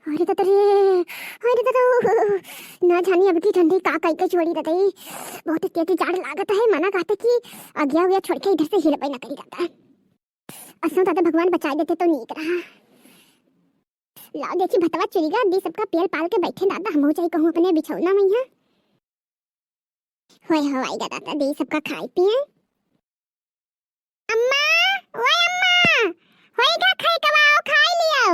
अरे दादा रे, अरे दादा, ना जानी अब की ठंडी का कई के छोड़ी दादा, बहुत तेज जाड़ लागत है। मना कहते कि आज्ञा हुआ छोड़ के इधर से हिल पाई ना करी दादा। असो दादा भगवान बचा देते तो नीक रहा। लाओ देखी भतवा चुरीगा दी सबका पेड़ पाल के बैठे दादा, हम हो जाए कहूँ अपने बिछौना में यहाँ होय हवाई दादा दी सबका खाए पिए। अम्मा, ओए अम्मा, होएगा खाए कवाओ खाए लियो।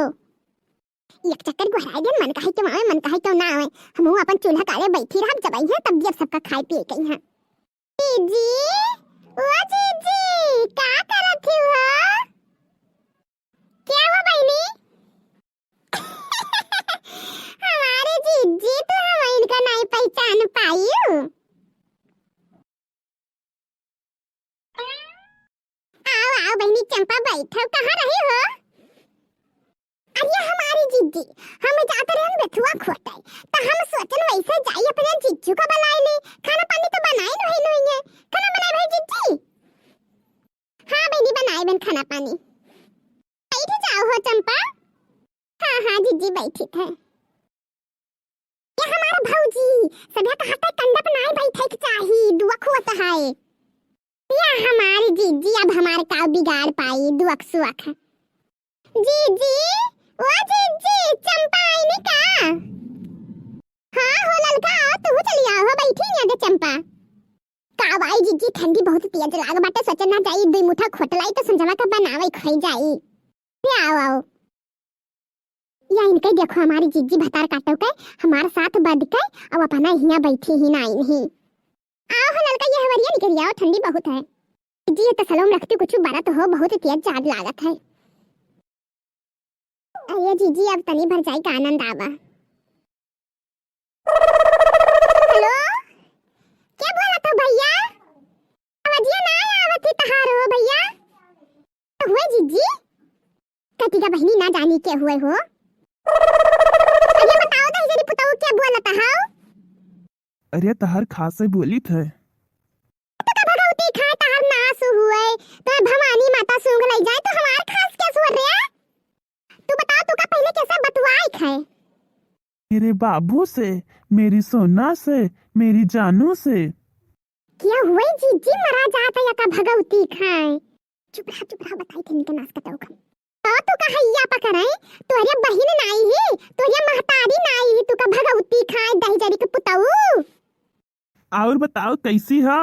एक चक्कर गुहराए गन मन काहे तो आवे मन काहे तो ना आवे, हमहु अपन चूल्हा काले बैठी रहब जबई है तब जब सबका खाए पिए कई है। जीजी, ओ जीजी, का करत ही हो? क्या हुआ बहनी? हमारे जीजी तो हम इनका नहीं पहचान पाई। आओ आओ बहनी चंपा बैठो, कहाँ रही हो? अरे हमारी जीजी, हम जाते रहे बेथुआ खोटे, तो हम सोचन वैसे जाई अपने जीजू का बुलाए ले, खाना पानी तो बनाए नहीं है, खाना बनाए भाई जीजी? हाँ बहनी बनाए बन खाना पानी। बैठ जाओ हो चंपा। हाँ हाँ जीजी बैठी थे। ये हमारा भौजी सभ्या कहते कंडप नाई बैठे के चाहिए, दुख होता है। या हमारी जीजी अब हमारे का बिगाड़ पाई दुख सुख। जीजी, ओ जीजी, चंपा आई नहीं का? हाँ हो ललका, तू चली आओ हो बैठी नहीं आगे चंपा। का भाई जीजी ठंडी बहुत तेज लाग बाटे, सोचन ना जाई दुई मुठा खोटलाई तो संजवा का बनावे खाई जाई। आओ आओ या इनके देखो हमारी जीजी भतार काटो के हमारे साथ बद के अब अपना हिया बैठी ही ना नहीं। आओ हो ललका ये हवरिया निकल आओ, ठंडी बहुत है। जी तो सलोम रखती कुछ बारा तो हो, बहुत तेज जाड़ लागत है। अरे जीजी अब तनी भर जाए का आनंद आवा। हेलो, क्या बोला था भैया? आवाज़िया ना आवत ही तहार हो भैया। हुए जीजी? कतिका बहनी ना जानी के हुए हो? अरे बताओ तो इधर पुताओ क्या बोला था हाउ? अरे तहार खास से बोली थे। तो का भगवती खाए तहार नास हुए, तो भवानी माता सूंघ लई जाए तो हमार खास क्या सुन रे? तू बता तू का पहले कैसा बतवाई खाए? मेरे बाबू से, मेरी सोना से, मेरी जानू से। क्या हुए जीजी मरा जाता या का भगवती खाए? चुप रहा बताई थे इनके नास कटाऊ का। तो का हैया पकड़ाई, तोरे बहिन नाई ही, तोरे महतारी नाई ही, तू का भगवती खाए दही जरी के पुताऊ। और बताओ कैसी हो?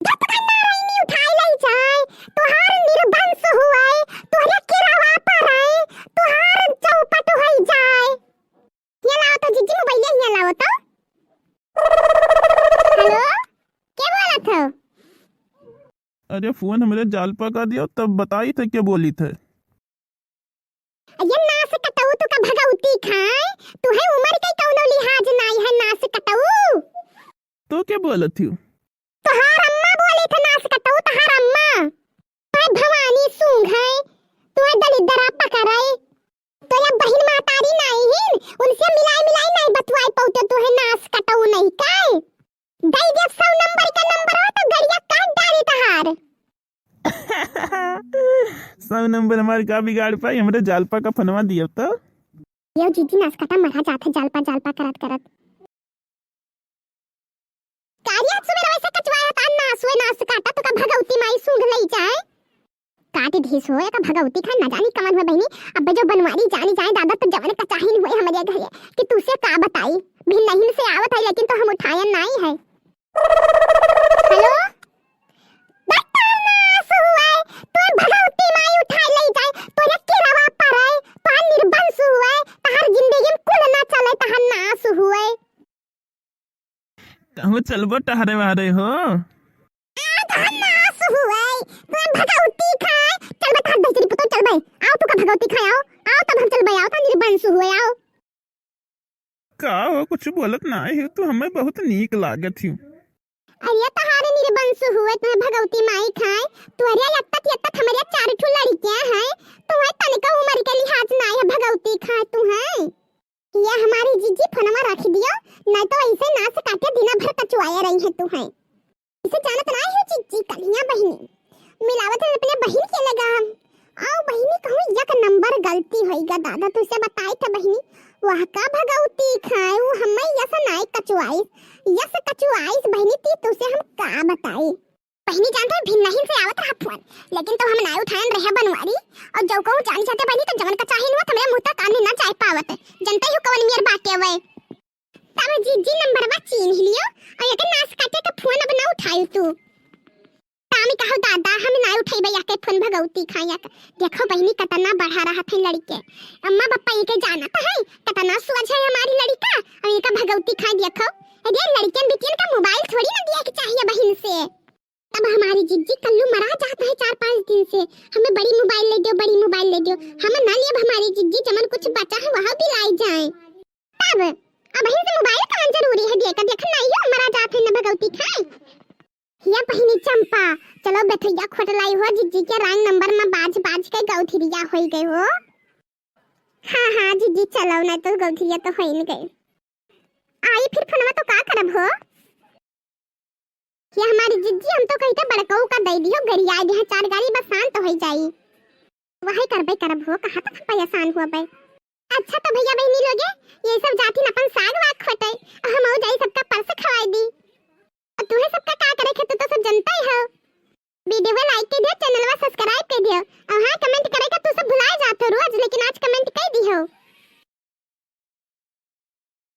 नारायणी उठाई लई जाए, तुहार निर्बंस हुए, तोरे किरावा पर आए, तुहार चौपट होई जाए। ये लाओ तो जीजी मोबाइल ये लाओ तो। हेलो, क्या बोला था? अरे फोन हमारे जाल पर कर दिया तब बताई थे क्या बोली थे। ये नास कटाऊ तू का भगवती खाए, तू है उम्र के कौनो लिहाज नाई है नास कटाऊ। तो क्या बोला थी? तोहार अम्मा बोली थे नास कटाऊ, तोहार अम्मा। तू भवानी सूंघ है, तू दलिद्रा पकड़ाई, तो ये बहिन महतारी नाई हिन, उनसे मिलाई नहीं बतवाई पौते तू है नास कटाऊ नहीं काय। दई जब 100 नंबर का नंबर हो तो गड़िया काट डाली तहार। 100 नंबर हमारे का बिगाड़ पाई, हमारे जालपा का फनवा दिया तो। यो जीजी नास कटा मरा जाते जालपा करत करत। कारिया सुबह वैसे कचवाया ता नास काटा तो का भगवती माई सूंघ लई जाए। काट ढीस होए का भगवती खा ना जानी कमन हुए बहनी, अब जो बनवारी जानी जाए दादा तो जवन का चाहिन हुए हमारे घर कि तू से का बताई, भी नहीं से आवत है लेकिन तो हम उठाया नहीं है। हेलो, बता नास हुए, तू भगवती माई उठा लई जाए, तोरे केरावा पर आए, तो निर्बंस हुए, तहार जिंदगी में कुल ना चले, तहार नास हुए। कहूँ चलबो टहरे वहरे हो? नास हुए, तू भगवती खाए, चल बता दही पुतो चल बे, आओ तू का भगवती खाए आओ तब हम चल बे, आओ तो निर्बंस हुए आओ। का हो कुछ बोलत ना है तो हमें बहुत नीक लागत ही। अरे तहारे निर्बंस हुए, तू भगवती माई खाए, तोरे यत्तक हमारे 4 ठो लड़कियां हैं, तू है तनिका उम्र के लिहाज ना है भगवती खाए तू है। ये हमारी जीजी फोनमा रख दियो, नहीं तो ऐसे नास काटे दिन भर कचवाए रही है तू है। इसे जानत नहीं है जीजी कलियां बहनी मिलावत है अपने बहन के लगा, आओ बहिनी कहूँ एक नंबर गलती होइगा दादा तुझसे बताई था बहिनी वह का भगवती खाए वो हमें यस नाई कचुआइस बहिनी ती तुझसे हम का बताई बहिनी जानते है भिन्न नहीं से आवत रहा फोन लेकिन तो हम नाई उठान रहे बनवारी और जो कहूँ जान चाहते बहिनी तो जवन का चाहे न तुम्हारे मुंह तक आने ना चाह पावत जनता ही कवन मेर बाटे वे तब जी नंबर बा चीन लियो और एक नास काटे का फोन अब ना उठाई तू तामी कहो दादा हम ना उठाई भैया के फोन भगवती खाया देखो बहिनी कतना बढ़ा रहा था लड़के अम्मा पापा ये के जाना तो है कतना सोच है हमारी लड़का और ये का भगवती खा देखो अरे लड़कियन बिटियन का मोबाइल थोड़ी ना दिया के चाहिए बहन से तब हमारी जिज्जी कल्लू मरा जाता है 4-5 दिन से हमें बड़ी मोबाइल ले दो हम ना लिए हमारी जिज्जी चमन कुछ बचा है वहां भी लाई जाए तब अब बहन से मोबाइल कौन जरूरी है देखा देखा नहीं हो मरा जाता है ना भगवती खाए या बहिनी चंपा चलो बेथुया खोटलाई हो जिज्जी के रंग नंबर में बाज के गौथिरिया होई गई हो हां जिज्जी चलो ना तो गौथिरिया तो होई न गई आई फिर फोनवा तो का करब हो ये हमारी जिज्जी हम तो कहते बड़काऊ का दे दियो गरिया दे 4 गाड़ी बस शांत हो जाई वही करब हो कहां तक परेशान हुआ बे अच्छा तो भैया बहनी लोगे ये सब जाती न अपन साग वाग खोटे हम हो जाई सबका परस खवाई दी तुम्हें सबका का करे खे तो सब जनता ही हो वीडियो को लाइक कर दियो चैनल को सब्सक्राइब कर दियो और हां कमेंट करेगा तू सब भुला जाते हो रोज लेकिन आज कमेंट कर दी हो